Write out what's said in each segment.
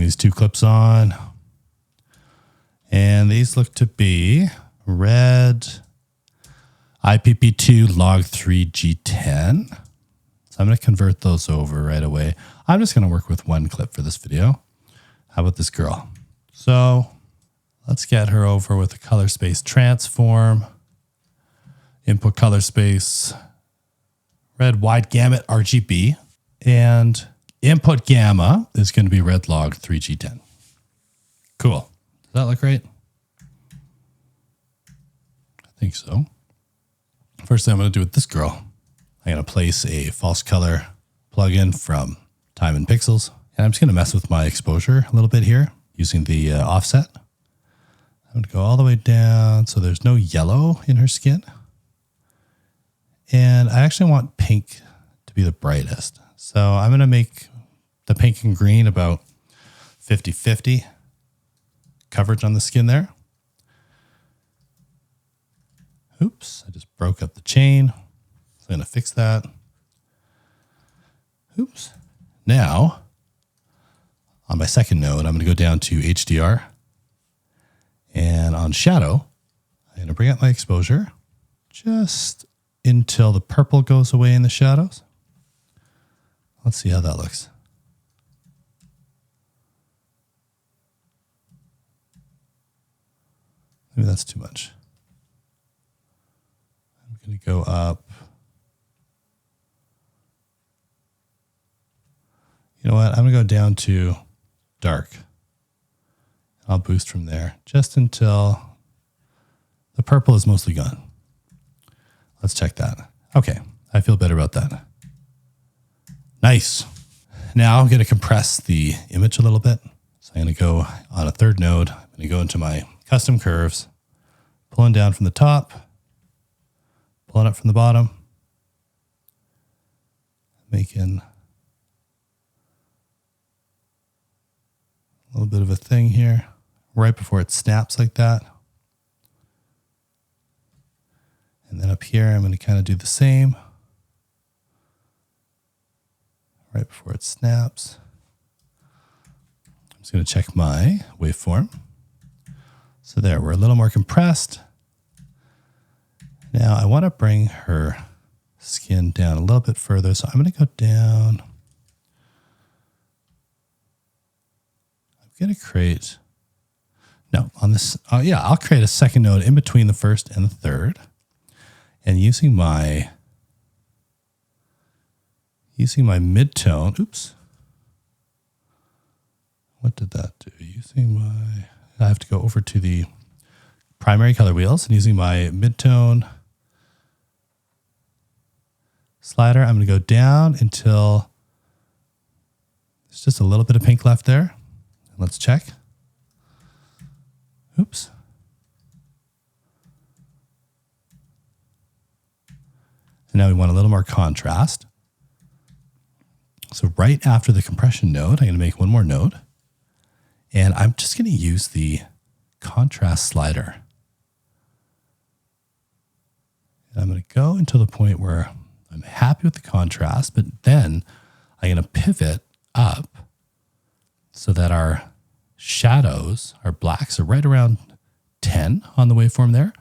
these two clips on. And these look to be red IPP2 log 3 G10. So I'm going to convert those over right away. I'm just going to work with one clip for this video. How about this girl? So let's get her over with a color space transform. Input color space, red wide gamut RGB. And input gamma is going to be red log 3G10. Cool. Does that look right? I think so. First thing I'm going to do with this girl, I'm going to place a false color plugin from Time and Pixels. And I'm just going to mess with my exposure a little bit here using the offset. I'm going to go all the way down so there's no yellow in her skin. And I actually want pink to be the brightest. So I'm going to make the pink and green about 50-50 coverage on the skin there. Oops, I just broke up the chain. So I'm going to fix that. Oops. Now, on my second node, I'm going to go down to HDR. And on shadow, I'm going to bring up my exposure just until the purple goes away in the shadows. Let's see how that looks. Maybe that's too much. I'm going to go up. You know what? I'm going to go down to dark. I'll boost from there just until the purple is mostly gone. Let's check that. Okay, I feel better about that. Nice. Now I'm going to compress the image a little bit. So I'm going to go on a third node. I'm going to go into my custom curves, pulling down from the top, pulling up from the bottom, making a little bit of a thing here right before it snaps like that. And then up here, I'm going to kind of do the same right before it snaps. I'm just going to check my waveform. So there, we're a little more compressed. Now I want to bring her skin down a little bit further. So I'm going to go down. I'm going to create, no, on this, I'll create a second node in between the first and the third. And using my midtone, oops. What did that do? I have to go over to the primary color wheels and using my midtone slider, I'm going to go down until there's just a little bit of pink left there. Let's check. Oops. And now we want a little more contrast. So right after the compression node, I'm going to make one more node. And I'm just going to use the contrast slider. And I'm going to go until the point where I'm happy with the contrast, but then I'm going to pivot up so that our shadows, our blacks, are right around 10 on the waveform there.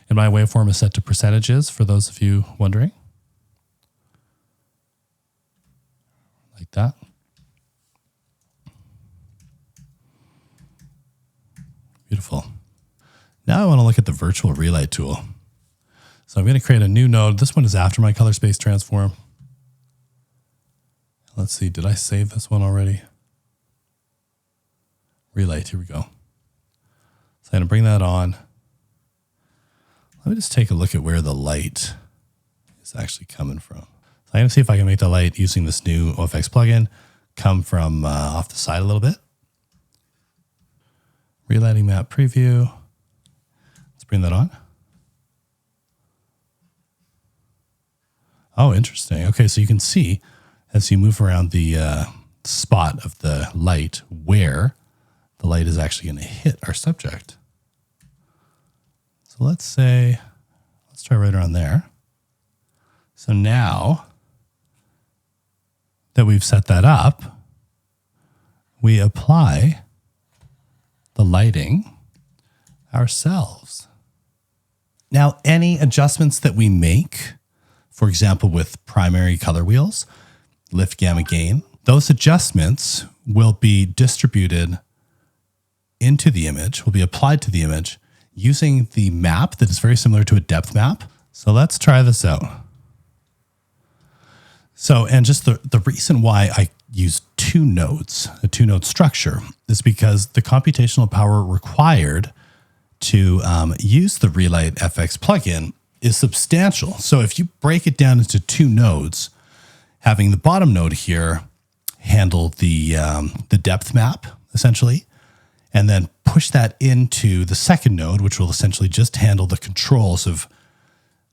And my waveform is set to percentages for those of you wondering. Like that. Beautiful. Now I want to look at the virtual relight tool. So I'm going to create a new node. This one is after my color space transform. Let's see, did I save this one already? Relight, here we go. So I'm going to bring that on. Let me just take a look at where the light is actually coming from. So I'm going to see if I can make the light using this new OFX plugin come from off the side a little bit. Relighting map preview. Let's bring that on. Oh, interesting. Okay, so you can see as you move around the spot of the light where the light is actually going to hit our subject. So let's try right around there. So now that we've set that up, we apply the lighting ourselves. Now, any adjustments that we make, for example, with primary color wheels, lift, gamma, gain, those adjustments will be distributed into the image, will be applied to the image using the map that is very similar to a depth map. So let's try this out. So, and just the reason why I use two nodes, a two-node structure, is because the computational power required to use the Relight FX plugin is substantial. So if you break it down into two nodes, having the bottom node here handle the depth map, essentially, and then push that into the second node, which will essentially just handle the controls of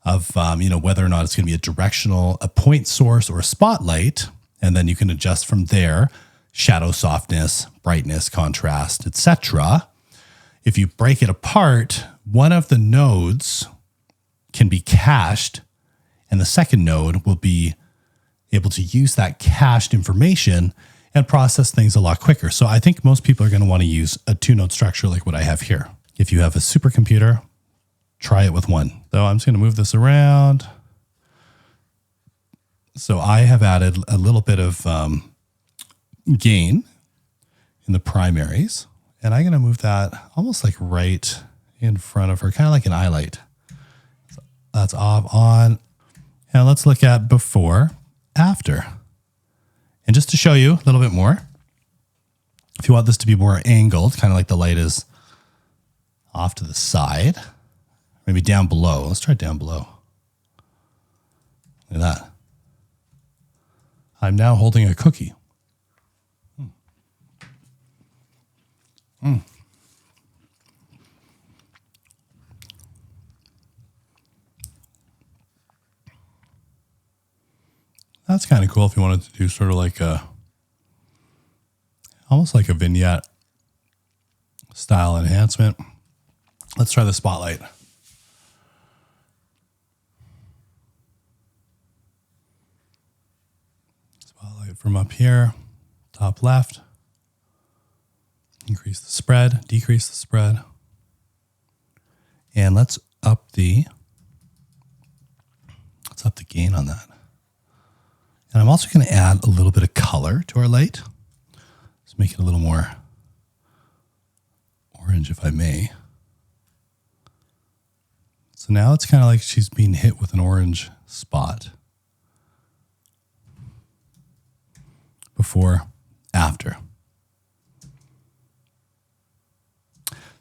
whether or not it's going to be a directional, a point source, or a spotlight. And then you can adjust from there, shadow softness, brightness, contrast, etc. If you break it apart, one of the nodes can be cached, and the second node will be able to use that cached information and process things a lot quicker. So I think most people are going to want to use a two-node structure like what I have here. If you have a supercomputer, try it with one. So I'm just going to move this around. So I have added a little bit of gain in the primaries, and I'm going to move that almost like right in front of her, kind of like an eye light. So that's off, on. And let's look at before, after. And just to show you a little bit more, if you want this to be more angled, kind of like the light is off to the side, maybe down below. Let's try down below. Look at that. I'm now holding a cookie. That's kind of cool if you wanted to do sort of like almost like a vignette style enhancement. Let's try the spotlight. Spotlight from up here, top left. Increase the spread, decrease the spread. And let's up the gain on that. And I'm also going to add a little bit of color to our light. Let's make it a little more orange, if I may. So now it's kind of like she's being hit with an orange spot. Before, after.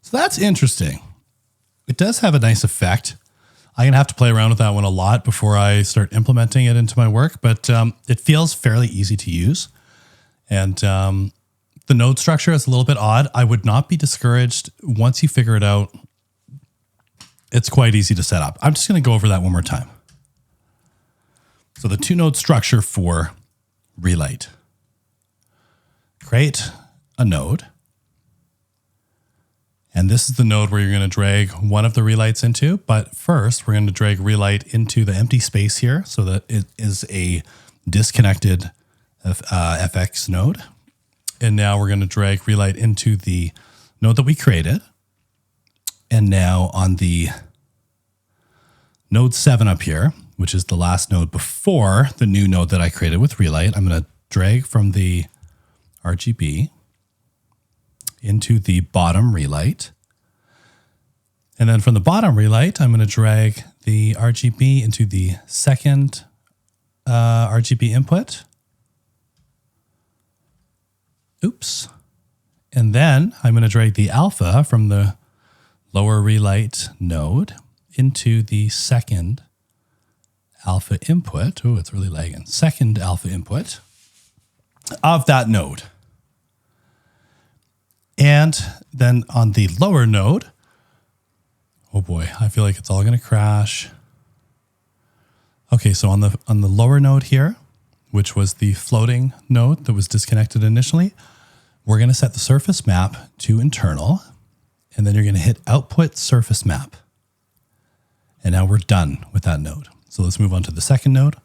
So that's interesting. It does have a nice effect. I'm going to have to play around with that one a lot before I start implementing it into my work, but it feels fairly easy to use. And the node structure is a little bit odd. I would not be discouraged once you figure it out. It's quite easy to set up. I'm just going to go over that one more time. So the two node structure for Relight. Create a node. And this is the node where you're going to drag one of the relights into. But first, we're going to drag relight into the empty space here so that it is a disconnected FX node. And now we're going to drag relight into the node that we created. And now on the node 7 up here, which is the last node before the new node that I created with relight, I'm going to drag from the RGB into the bottom relight. And then from the bottom relight, I'm going to drag the RGB into the second RGB input. Oops. And then I'm going to drag the alpha from the lower relight node into the second alpha input. Oh, it's really lagging. Second alpha input of that node. And then on the lower node, oh boy, I feel like it's all going to crash. Okay, so on the lower node here, which was the floating node that was disconnected initially, we're going to set the surface map to internal, and then you're going to hit output surface map. And now we're done with that node. So let's move on to the second node.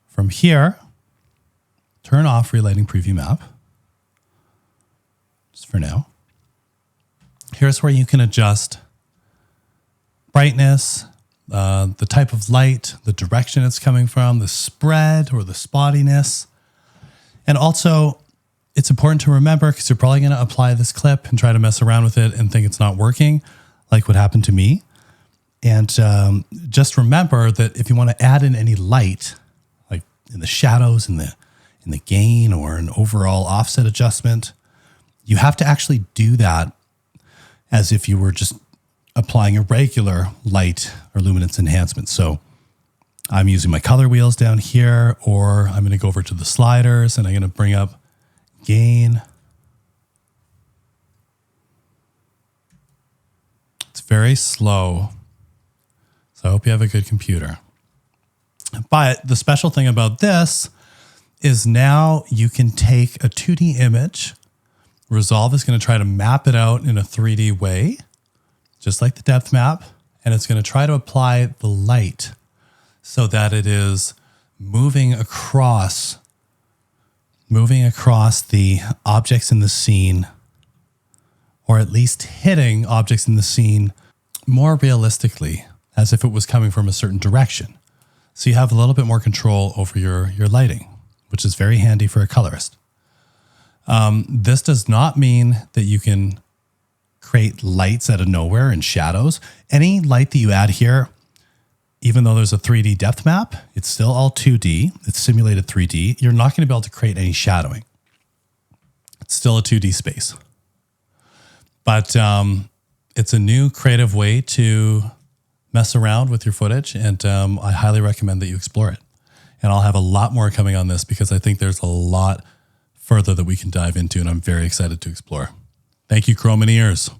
From here, turn off relighting preview map. for now. Here's where you can adjust brightness, the type of light, the direction it's coming from, the spread or the spottiness. And also, it's important to remember, because you're probably going to apply this clip and try to mess around with it and think it's not working, like what happened to me. And just remember that if you want to add in any light, like in the shadows, in the gain, or an overall offset adjustment, you have to actually do that as if you were just applying a regular light or luminance enhancement. So I'm using my color wheels down here, or I'm going to go over to the sliders and I'm going to bring up gain. It's very slow. So I hope you have a good computer. But the special thing about this is now you can take a 2D image. Resolve is going to try to map it out in a 3D way, just like the depth map. And it's going to try to apply the light so that it is moving across the objects in the scene, or at least hitting objects in the scene more realistically, as if it was coming from a certain direction. So you have a little bit more control over your lighting, which is very handy for a colorist. This does not mean that you can create lights out of nowhere and shadows. Any light that you add here, even though there's a 3D depth map, it's still all 2D. It's simulated 3D. You're not going to be able to create any shadowing. It's still a 2D space. But it's a new creative way to mess around with your footage, and I highly recommend that you explore it. And I'll have a lot more coming on this because I think there's a lot further that we can dive into, and I'm very excited to explore. Thank you, Chrome and Ears.